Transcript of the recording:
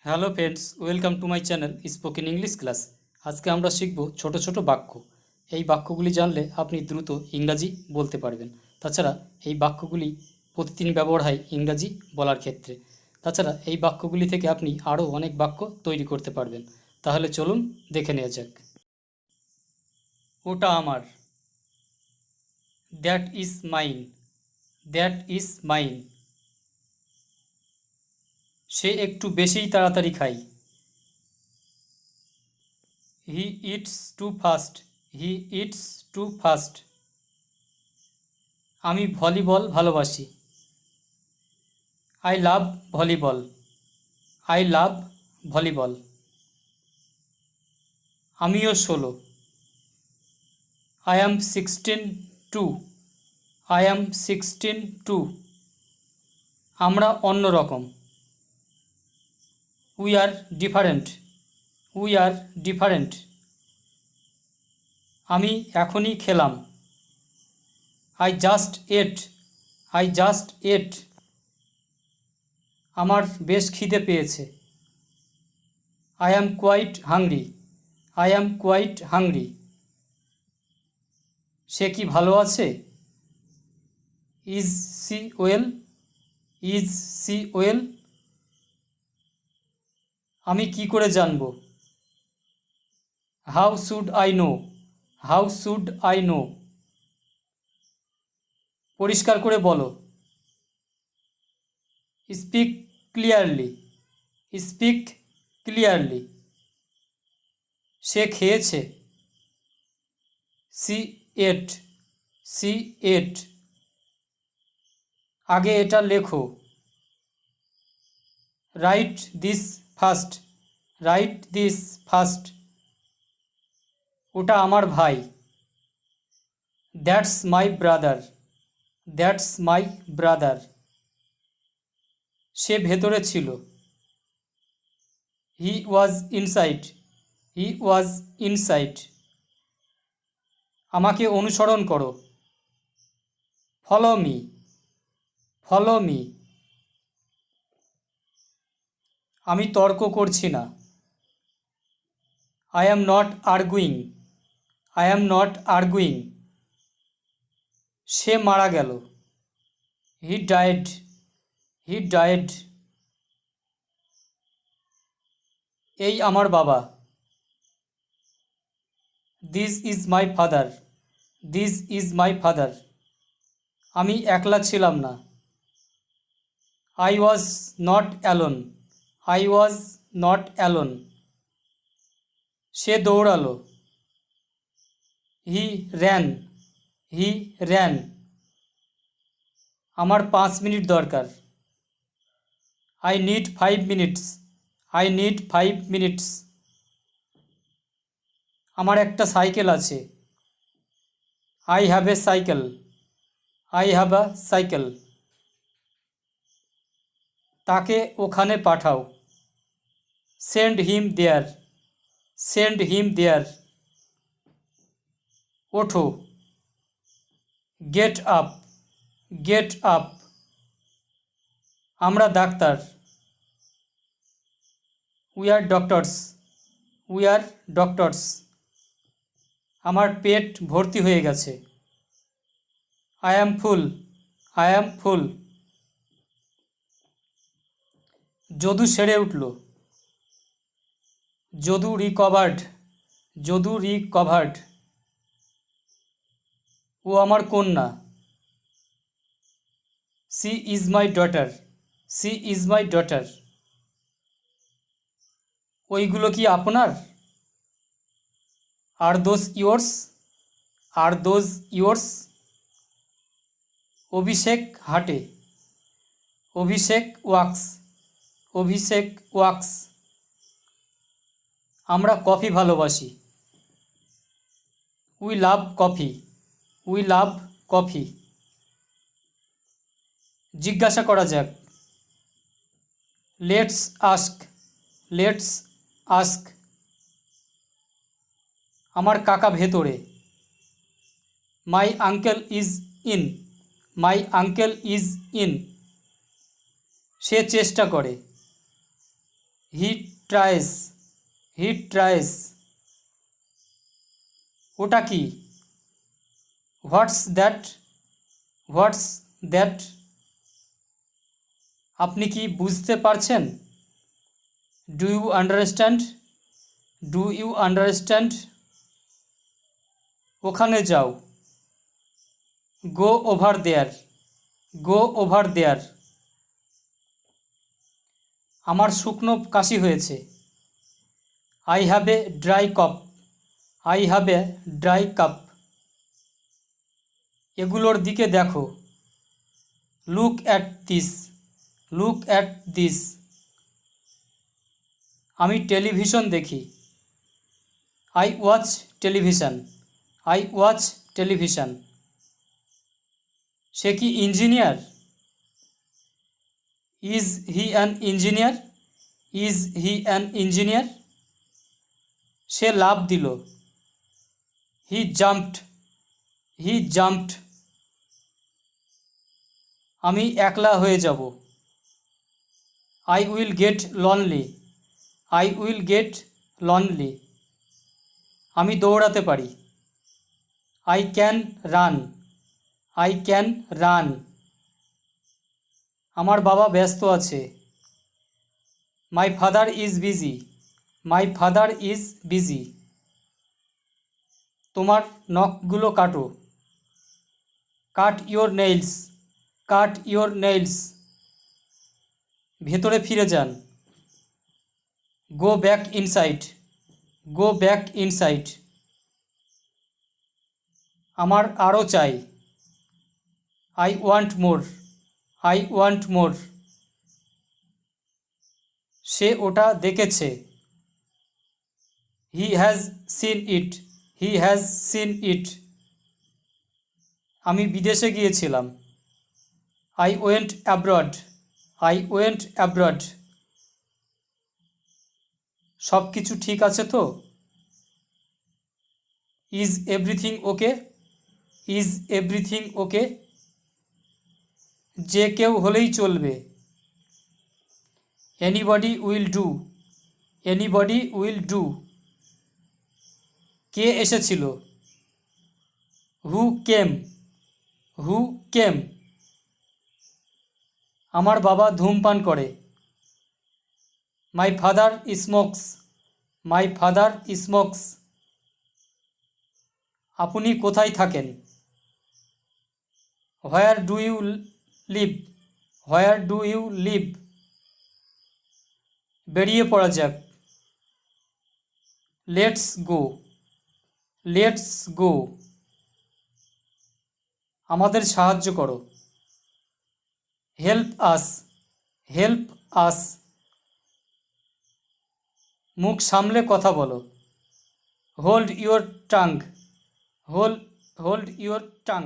Hello friends, welcome to my channel spoken English class. আজকে আমরা শিখব ছোট ছোট বাক্য। এই বাক্যগুলি জানলে আপনি দ্রুত ইংরাজি বলতে পারবেন। তাছাড়া এই বাক্যগুলি প্রতিদিন ব্যবহার হয় ইংরাজি বলার ক্ষেত্রে। তাছাড়া এই বাক্যগুলি থেকে আপনি আরও অনেক বাক্য তৈরি করতে পারবেন। তাহলে চলুন দেখে নেওয়া যাক। ওটা আমার। That is mine. That is mine. সে একটু বেশিই তাড়াতাড়ি খায়। He eats too fast. He eats too fast. আমি ভলিবল ভালোবাসি। I love volleyball. I love volleyball. আমিও 16। I am 16 too. I am 16 too. আমরা অন্যরকম। We are different. We are different. আমি এখনই খেলাম। I just ate. I just ate. আমার বেশ খিদে পেয়েছে। I am quite hungry. I am quite hungry. সে কি ভালো আছে? Is she well. Is she well. আমি কি করে জানব? How should I know. How should I know. পরিষ্কার করে বলো। Speak clearly. Speak clearly. সে খেয়েছে। She ate. She ate. আগে এটা লেখো। Write this first. Write this first. ওটা আমার ভাই। That's my brother. That's my brother. সে ভেতরে ছিল। He was inside. He was inside. আমাকে অনুসরণ করো। Follow me. Follow me. আমি তর্ক করছি না। I am not arguing. I am not arguing. সে মারা গেল। He died. He died. এই আমার বাবা। This is my father. This is my father. আমি একলা ছিলাম না। I was not alone. I was not alone. সে দৌড়ালো। He ran. He ran. আমার 5 মিনিট দরকার। I need 5 minutes. I need 5 minutes. আমার একটা সাইকেল আছে। I have a cycle. I have a cycle. তাকে ওখানে পাঠাও। Send him there. Send him there. ওঠো। Get up. Get up. আমরা ডাক্তার। We are doctors. We are doctors. আমার পেট ভর্তি হয়ে গেছে। I am full. I am full. Jadu সেরে উঠল। যদু রিকভার্ড। যদু রিকভার্ড। ও আমার কন্যা। She is my daughter. She is my daughter. ওইগুলো কি আপনার? Are those yours. Are those yours. Abhishek হাঁটে। অভিষেক ওয়াক্স। অভিষেক ওয়াক্স। আমরা কফি ভালোবাসি। We love coffee. We love coffee. জিজ্ঞাসা করা যাক। Let's ask. Let's ask. আমার কাকা ভেতরে। My uncle is in. My uncle is in. সে চেষ্টা করে। He tries, he tries. ওটা কি? What's that, what's that. আপনি কি বুঝতে পারছেন? Do you understand, do you understand. ওখানে যাও। Go over there, go over there. আমার শুকনো কাশি হয়েছে। I have a dry cough, I have a dry cough. এগুলোর দিকে দেখো। Look at this, look at this. আমি টেলিভিশন দেখি। I watch television, I watch television. সে কি engineer? Is he an engineer, is he an engineer. সে লাফ দিল। He jumped, he jumped. আমি একলা হয়ে যাব। I will get lonely, I will get lonely. আমি দৌড়াতে পারি। I can run, I can run. আমার বাবা ব্যস্ত আছে। My father is busy, my father is busy. তোমার নখগুলো কাটো। Cut your nails, cut your nails. ভেতরে ফিরে যান। Go back inside, go back inside. আমার আরও চাই। I want more, I want more. সে ওটা দেখেছে। He has seen it, he has seen it. আমি বিদেশে গিয়েছিলাম। I went abroad, I went abroad. সব কিছু ঠিক আছে তো? Is everything okay, is everything okay. যে কেউ হলেই চলবে। Anybody will do, anybody will do. কে এসেছিল? Who came, who came. আমার বাবা ধূমপান করে। মাই father smokes, my father smokes. আপনি কোথায় থাকেন? Where do you live, where do you live. বেরিয়ে পড়া যাক। Let's go, let's go. আমাদের সাহায্য করো। Help us, help us. মুখ সামলে কথা বলো। Hold your tongue, hold your tongue.